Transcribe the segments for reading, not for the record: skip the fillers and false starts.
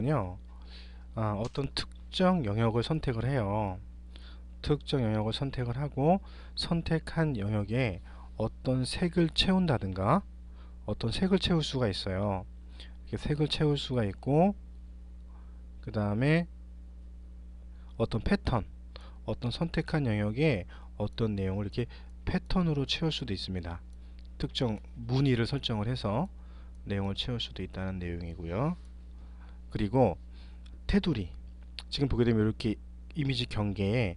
내용은요, 어떤 특정 영역을 선택을 해요. 특정 영역을 선택을 하고 선택한 영역에 어떤 색을 채운다든가 어떤 색을 채울 수가 있어요. 이렇게 색을 채울 수가 있고, 그 다음에 어떤 패턴, 어떤 선택한 영역에 어떤 내용을 이렇게 패턴으로 채울 수도 있습니다. 특정 무늬를 설정을 해서 내용을 채울 수도 있다는 내용이고요. 그리고 테두리, 지금 보게 되면 이렇게 이미지 경계에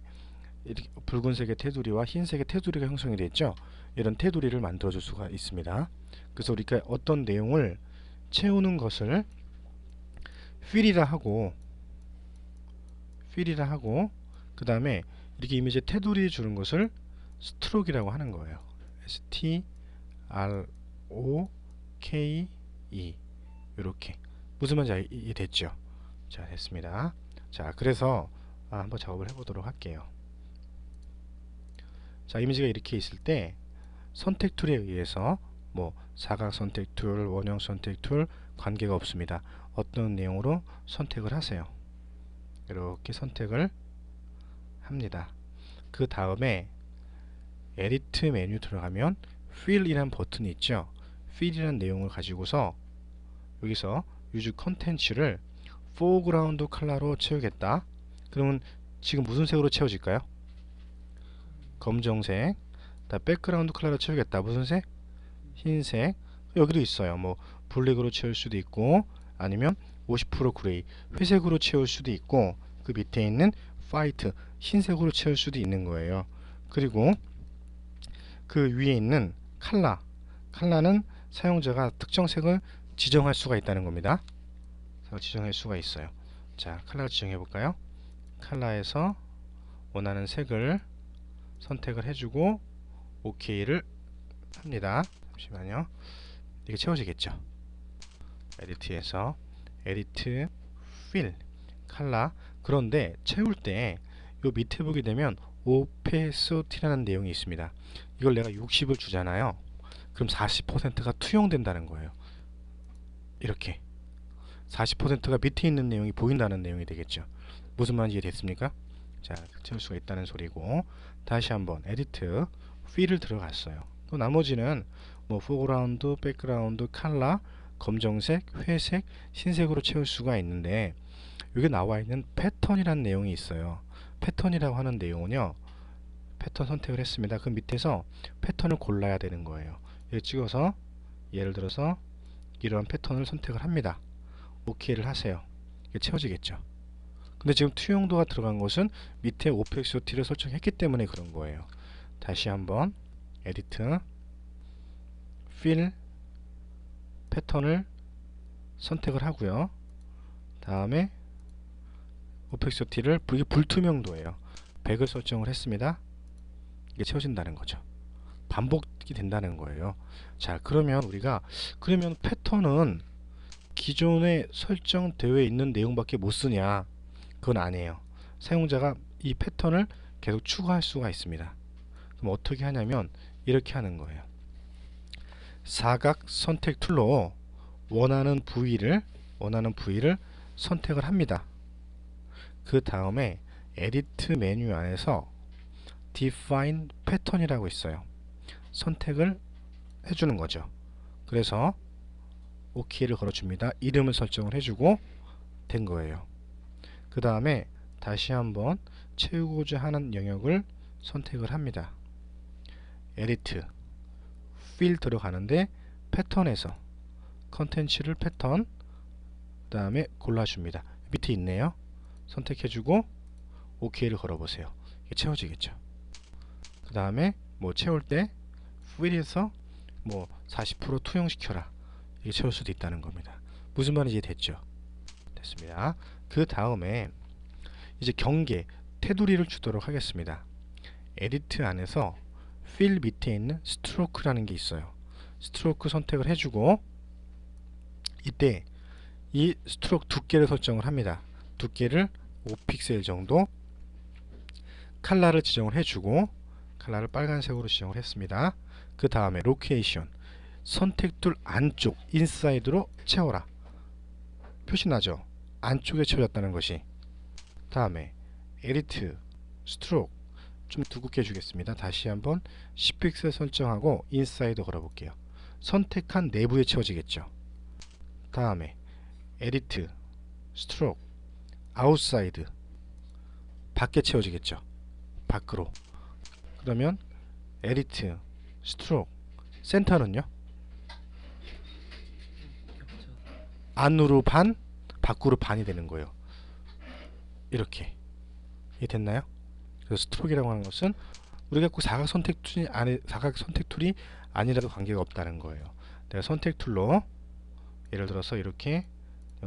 이렇게 붉은색의 테두리와 흰색의 테두리가 형성이 됐죠. 이런 테두리를 만들어 줄 수가 있습니다. 그래서 우리가 어떤 내용을 채우는 것을 필이라 하고 그 다음에 이렇게 이미지에 테두리 주는 것을 스트로크라고 하는 거예요. STROKE, 이렇게. 무슨 말인지 이해됐죠? 자, 됐습니다. 자, 그래서 한번 작업을 해보도록 할게요. 자, 이미지가 이렇게 있을 때 선택 툴에 의해서 뭐 사각 선택 툴, 원형 선택 툴 관계가 없습니다. 어떤 내용으로 선택을 하세요. 이렇게 선택을 합니다. 그 다음에 에디트 메뉴 들어가면 Fill이라는 버튼이 있죠. Fill이라는 내용을 가지고서 여기서 use 컨텐츠를 foreground 컬러로 채우겠다. 그러면 지금 무슨 색으로 채워질까요? 검정색. 백그라운드 컬러로 채우겠다. 무슨 색? 흰색. 여기도 있어요. 뭐 블랙으로 채울 수도 있고, 아니면 50% 그레이, 회색으로 채울 수도 있고, 그 밑에 있는 화이트, 흰색으로 채울 수도 있는 거예요. 그리고 그 위에 있는 컬러는 사용자가 특정 색을 지정할 수가 있다는 겁니다. 지정할 수가 있어요. 자, 컬러를 지정해 볼까요? 컬러에서 원하는 색을 선택을 해주고 OK를 합니다. 잠시만요. 이게 채워지겠죠. 에디트에서 에디트 필 컬러. 그런데 채울 때 요 밑에 보게 되면 오페소티라는 내용이 있습니다. 이걸 내가 60을 주잖아요. 그럼 40%가 투영된다는 거예요. 이렇게 40%가 밑에 있는 내용이 보인다는 내용이 되겠죠. 무슨 말인지 이해됐습니까? 자, 채울 수가 있다는 소리고, 다시 한번 에디트 필을 들어갔어요. 또 나머지는 뭐 포그라운드, 백그라운드, 컬러, 검정색, 회색, 흰색으로 채울 수가 있는데, 여기 나와 있는 패턴이라는 내용이 있어요. 패턴이라고 하는 내용은요, 패턴 선택을 했습니다. 그 밑에서 패턴을 골라야 되는 거예요. 여기 찍어서 예를 들어서 이러한 패턴을 선택을 합니다. OK를 하세요. 이게 채워지겠죠. 근데 지금 투영도가 들어간 것은 밑에 오펙시티를 설정했기 때문에 그런 거예요. 다시 한번 에디트 필 패턴을 선택을 하고요. 다음에 오펙시티를, 이게 불투명도예요. 100을 설정을 했습니다. 이게 채워진다는 거죠. 반복이 된다는 거예요. 자, 그러면 우리가 패턴은 기존에 설정되어 있는 내용밖에 못 쓰냐? 그건 아니에요. 사용자가 이 패턴을 계속 추가할 수가 있습니다. 그럼 어떻게 하냐면 이렇게 하는 거예요. 사각 선택 툴로 원하는 부위를 선택을 합니다. 그 다음에 에디트 메뉴 안에서 Define Pattern이라고 있어요. 선택을 해주는 거죠. 그래서 OK를 걸어줍니다. 이름을 설정을 해주고 된 거예요. 그 다음에 다시 한번 채우고자 하는 영역을 선택을 합니다. 에디트 필 들어가는데 패턴에서 컨텐츠를 패턴, 그 다음에 골라줍니다. 밑에 있네요. 선택해주고 OK를 걸어보세요. 이게 채워지겠죠. 그 다음에 뭐 채울 때 필에서 뭐 40% 투영시켜라, 이게 채울 수도 있다는 겁니다. 무슨 말인지 됐죠? 됐습니다. 그 다음에 이제 경계, 테두리를 주도록 하겠습니다. 에디트 안에서 필 밑에 있는 스트로크라는 게 있어요. 스트로크 선택을 해주고, 이때 이 스트로크 두께를 설정을 합니다. 두께를 5픽셀 정도, 컬러를 지정을 해주고, 컬러를 빨간색으로 지정을 했습니다. 그 다음에 로케이션, 선택툴 안쪽 인사이드로 채워라, 표시 나죠? 안쪽에 채워졌다는 것이. 다음에 에디트 스트로크 좀 두껍게 주겠습니다. 다시 한번 10픽셀 설정하고 인사이드 걸어볼게요. 선택한 내부에 채워지겠죠. 다음에 에디트 스트로크 아웃사이드 밖에 채워지겠죠. 밖으로. 그러면 에디트 스트로크 센터는요? 안으로 반, 밖으로 반이 되는 거예요. 이렇게. 이해 됐나요? 그래서 스트로크라고 하는 것은 우리가 꼭 사각 선택 툴이 아니라도 관계가 없다는 거예요. 내가 선택 툴로 예를 들어서 이렇게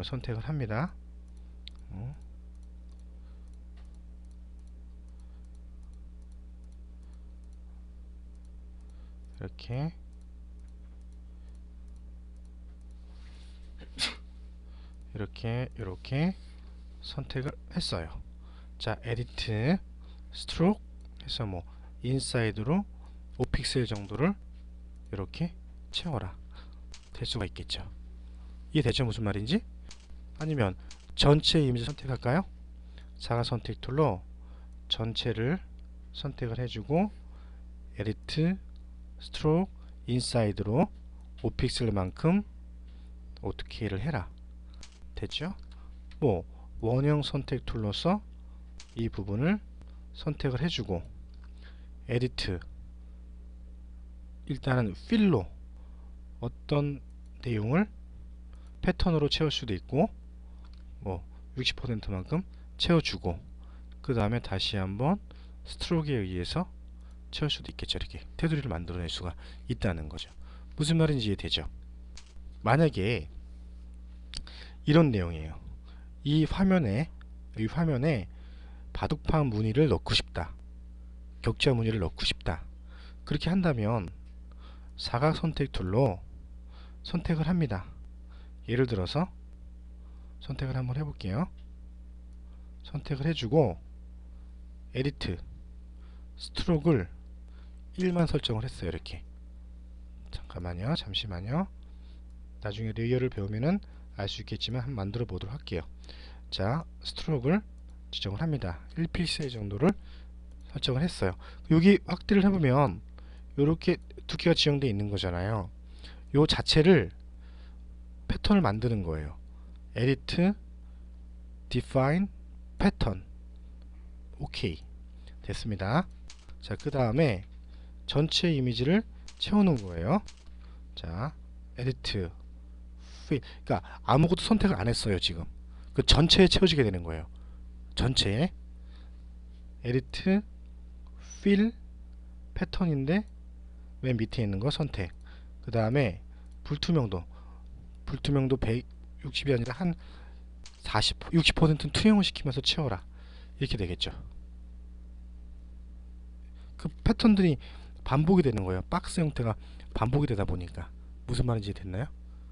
선택을 합니다. 이렇게 선택을 했어요. 자, 에디트 스트로크 해서 뭐 인사이드로 5픽셀 정도를 이렇게 채워라 될 수가 있겠죠. 이해되죠? 무슨 말인지? 아니면 전체 이미지 선택할까요? 사각 선택 툴로 전체를 선택을 해주고 에디트 스트로크 인사이드로 5픽셀만큼 어떻게를 해라. 됐죠? 뭐 원형 선택 툴로서 이 부분을 선택을 해주고 에디트 일단은 필로 어떤 내용을 패턴으로 채울 수도 있고 뭐 60%만큼 채워주고 그 다음에 다시 한번 스트로크에 의해서 채울 수도 있겠죠. 이렇게 테두리를 만들어낼 수가 있다는 거죠. 무슨 말인지 이해되죠? 만약에 이런 내용이에요. 이 화면에 바둑판 무늬를 넣고 싶다. 격자 무늬를 넣고 싶다. 그렇게 한다면 사각 선택 툴로 선택을 합니다. 예를 들어서 선택을 한번 해볼게요. 선택을 해주고 에디트 스트로크를 1만 설정을 했어요. 이렇게. 잠깐만요. 잠시만요. 나중에 레이어를 배우면은 알 수 있겠지만 한번 만들어 보도록 할게요. 자, 스트로크를 지정을 합니다. 1픽셀 정도를 설정을 했어요. 여기 확대를 해보면 이렇게 두께가 지정되어 있는 거잖아요. 요 자체를 패턴을 만드는 거예요. Edit, Define, Pattern. 오케이. 됐습니다. 자, 그 다음에 전체 이미지를 채우는 거예요. 자, Edit, Fill. 그러니까 아무것도 선택을 안 했어요. 지금 그 전체에 채워지게 되는 거예요. 전체에 Edit, Fill, 패턴인데 맨 밑에 있는 거 선택. 그 다음에 불투명도 160이 아니라 한 60%는 투영을 시키면서 채워라. 이렇게 되겠죠. 그 패턴들이 반복이 되는 거예요. 박스 형태가 반복이 되다 보니까. 무슨 말인지 됐나요?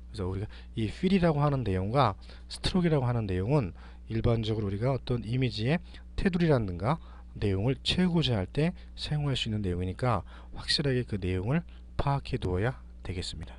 그래서 우리가 이 fill이라고 하는 내용과 스트로크라고 하는 내용은 일반적으로 우리가 어떤 이미지의 테두리라든가 내용을 채우고자 할 때 사용할 수 있는 내용이니까 확실하게 그 내용을 파악해 두어야 되겠습니다.